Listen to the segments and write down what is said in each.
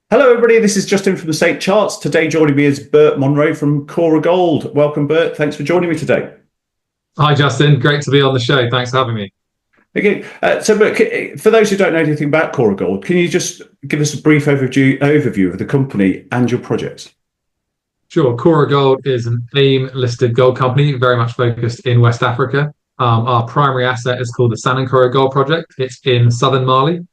Hello, everybody. This is Justin from the State Charts. Today, joining me is Bert Monro from Cora Gold. Welcome, Bert. Thanks for joining me today. Hi, Justin. Great to be on the show. Thanks for having me. Okay, Bert, for those who don't know anything about Cora Gold, can you just give us a brief overview of the company and your projects? Sure. Cora Gold is an AIM-listed gold company, very much focused in West Africa. Our primary asset is called the Cora Gold Project. It's in southern Mali.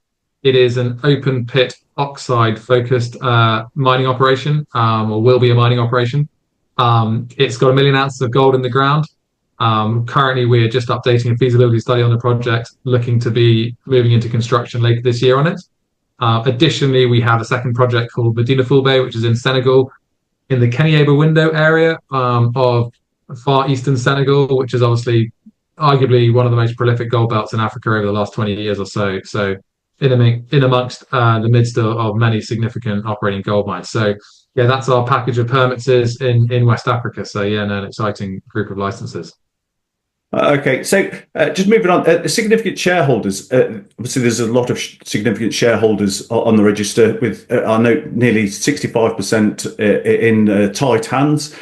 It is an open pit oxide focused mining operation, or will be a mining operation. It's got 1 million ounces of gold in the ground. Currently, we're just updating a feasibility study on the project, looking to be moving into construction later this year on it. Additionally, we have a second project called Medina Fulbe, which is in Senegal, in the Kenieba window area of far eastern Senegal, which is obviously arguably one of the most prolific gold belts in Africa over the last 20 years or so. So in amongst the midst of many significant operating gold mines. So yeah, that's our package of permits is in West Africa. So yeah, an exciting group of licenses. Okay, so just moving on, significant shareholders. Obviously, there's a lot of significant shareholders on the register. With I know nearly 65% in tight hands.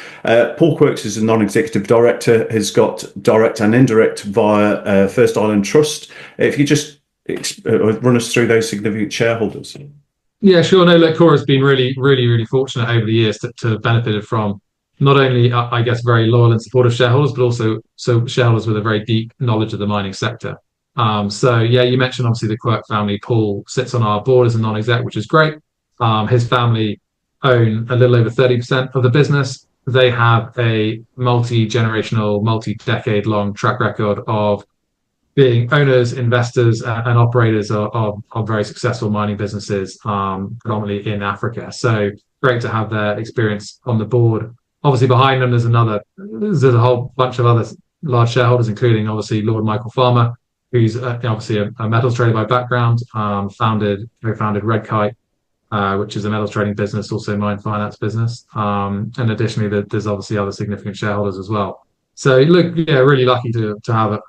Paul Quirks is a non-executive director. Has got direct and indirect via First Island Trust. If you just run us through those significant shareholders. Yeah, sure. No, look, Cora's been really fortunate over the years to have benefited from not only, I guess, very loyal and supportive shareholders, but also shareholders with a very deep knowledge of the mining sector. So yeah, you mentioned obviously the Quirk family. Paul sits on our board as a non-exec, which is great. His family own a little over 30% of the business. They have a multi-generational, multi-decade-long track record of being owners, investors, and operators of very successful mining businesses, predominantly in Africa. So great to have their experience on the board. Obviously, behind them, there's a whole bunch of other large shareholders, including obviously Lord Michael Farmer, who's obviously a metals trader by background, co-founded Red Kite, which is a metals trading business, also mine finance business. And additionally, there's obviously other significant shareholders as well. So look, yeah, really lucky to have a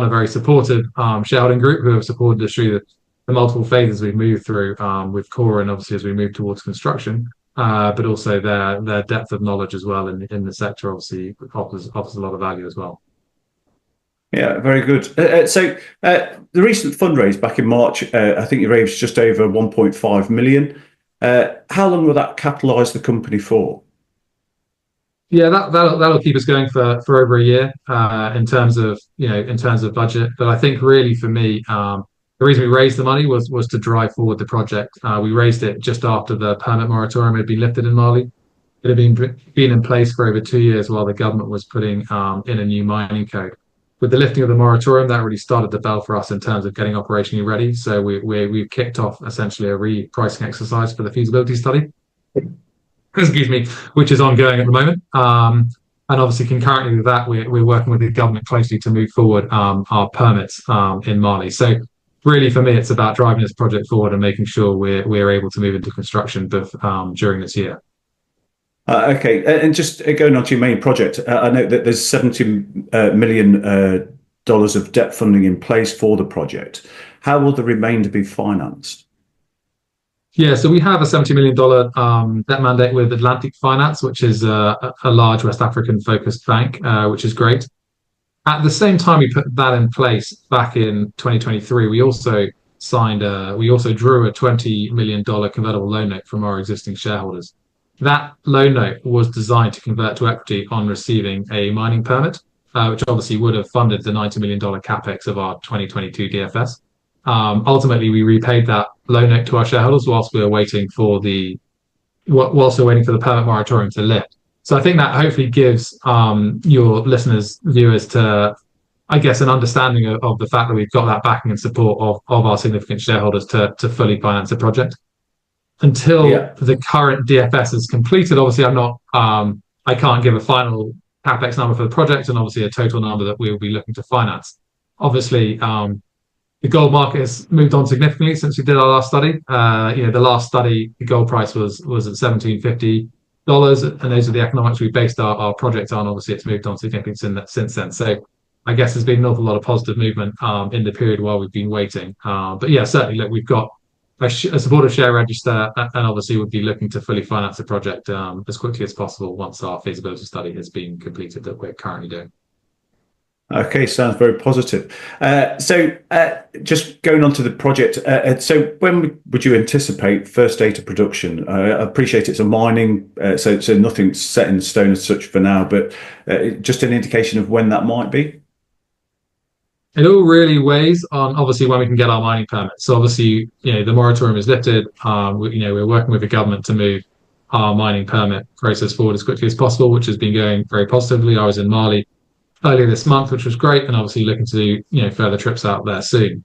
very supportive shareholding group who have supported us through the multiple phases we've moved through with Cora, and obviously as we move towards construction. But also their depth of knowledge as well in the sector obviously offers a lot of value as well. Yeah, very good. The recent fundraise back in March, I think you raised just over 1.5 million. How long will that capitalise the company for? Yeah, that'll keep us going for over a year in terms of budget. But I think really for me, the reason we raised the money was to drive forward the project. We raised it just after the permit moratorium had been lifted in Mali. It had been in place for over 2 years while the government was putting in a new mining code. With the lifting of the moratorium, that really started the bell for us in terms of getting operationally ready. So we've kicked off essentially a repricing exercise for the feasibility study. Excuse me, which is ongoing at the moment. And obviously concurrently with that, we're working with the government closely to move forward our permits in Mali. So really for me, it's about driving this project forward and making sure we're able to move into construction during this year. Okay, and just going on to your main project, I know that there's $70 million dollars of debt funding in place for the project. How will the remainder be financed? Yeah, so we have a $70 million debt mandate with Atlantic Finance, which is a large West African focused bank, which is great. At the same time we put that in place back in 2023, we also drew a $20 million convertible loan note from our existing shareholders. That loan note was designed to convert to equity on receiving a mining permit, which obviously would have funded the $90 million capex of our 2022 DFS. Ultimately, we repaid that loan note to our shareholders whilst we're waiting for the permit moratorium to lift. So I think that hopefully gives your listeners, viewers, to I guess an understanding of the fact that we've got that backing and support of our significant shareholders to fully finance the project. Until the current DFS is completed, obviously I can't give a final capex number for the project and obviously a total number that we will be looking to finance. Obviously, the gold market has moved on significantly since we did our last study. The last study, the gold price was at $1,750, and those are the economics we based our project on. Obviously, it's moved on significantly since then. So I guess there's been an awful lot of positive movement in the period while we've been waiting. But yeah, certainly, look, we've got a supportive share register, and obviously would be looking to fully finance the project as quickly as possible once our feasibility study has been completed that we're currently doing. Okay, sounds very positive. Just going on to the project. So when would you anticipate first data production? I appreciate it's a mining, so nothing's set in stone as such for now, but just an indication of when that might be. It all really weighs on obviously when we can get our mining permit. So obviously, the moratorium is lifted. We're working with the government to move our mining permit process forward as quickly as possible, which has been going very positively. I was in Mali earlier this month, which was great, and obviously looking to do further trips out there soon.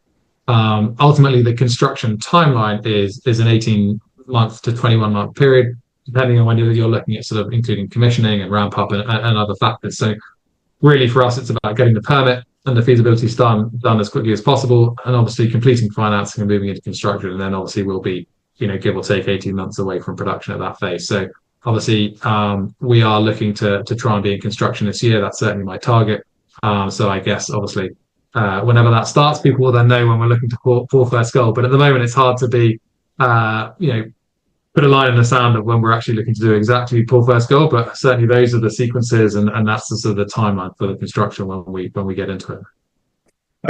Ultimately, the construction timeline is an 18-month to 21-month period, depending on when you're looking at sort of including commissioning and ramp up and other factors. So really for us, it's about getting the permit and the feasibility done as quickly as possible, and obviously completing financing and moving into construction. And then obviously we'll be, give or take 18 months away from production at that phase. So obviously we are looking to try and be in construction this year. That's certainly my target. So I guess obviously whenever that starts, people will then know when we're looking to pour first gold. But at the moment, it's hard to be, put a line in the sand of when we're actually looking to do exactly pour first gold, but certainly those are the sequences and that's the sort of the timeline for the construction when we get into it.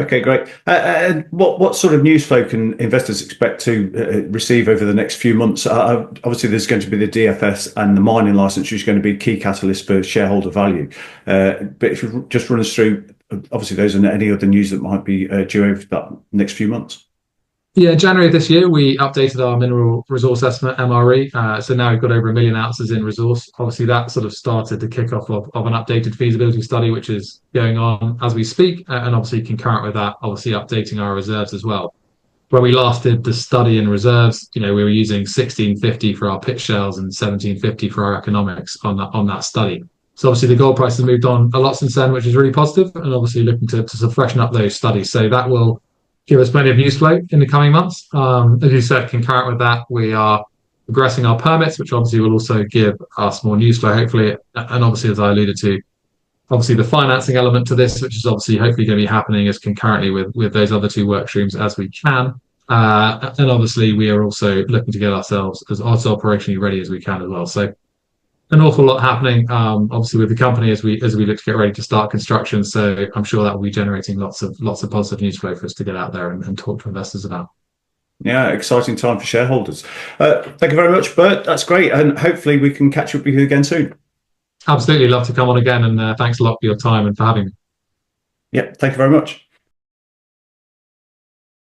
Okay, great. And what sort of news flow can investors expect to receive over the next few months? Obviously, there's going to be the DFS and the mining license, which is going to be key catalyst for shareholder value. But if you just run us through, obviously, those and any other news that might be due over that next few months. Yeah, January of this year, we updated our mineral resource estimate, MRE. So now we've got over 1 million ounces in resource. Obviously, that sort of started the kickoff of an updated feasibility study, which is going on as we speak. And obviously, concurrent with that, obviously updating our reserves as well. When we last did the study in reserves, we were using 1650 for our pit shells and 1750 for our economics on that study. So obviously, the gold price has moved on a lot since then, which is really positive, and obviously looking to sort of freshen up those studies. So that will give us plenty of news flow in the coming months. As you said, concurrent with that, we are progressing our permits, which obviously will also give us more news flow, hopefully. And obviously, as I alluded to, obviously the financing element to this, which is obviously hopefully going to be happening as concurrently with those other two work streams as we can. And obviously, we are also looking to get ourselves as operationally ready as we can as well. So an awful lot happening, obviously, with the company as we look to get ready to start construction. So I'm sure that will be generating lots of positive news flow for us to get out there and talk to investors about. Yeah, exciting time for shareholders. Thank you very much, Bert. That's great, and hopefully we can catch up with you again soon. Absolutely, love to come on again, and thanks a lot for your time and for having me. Yeah, thank you very much.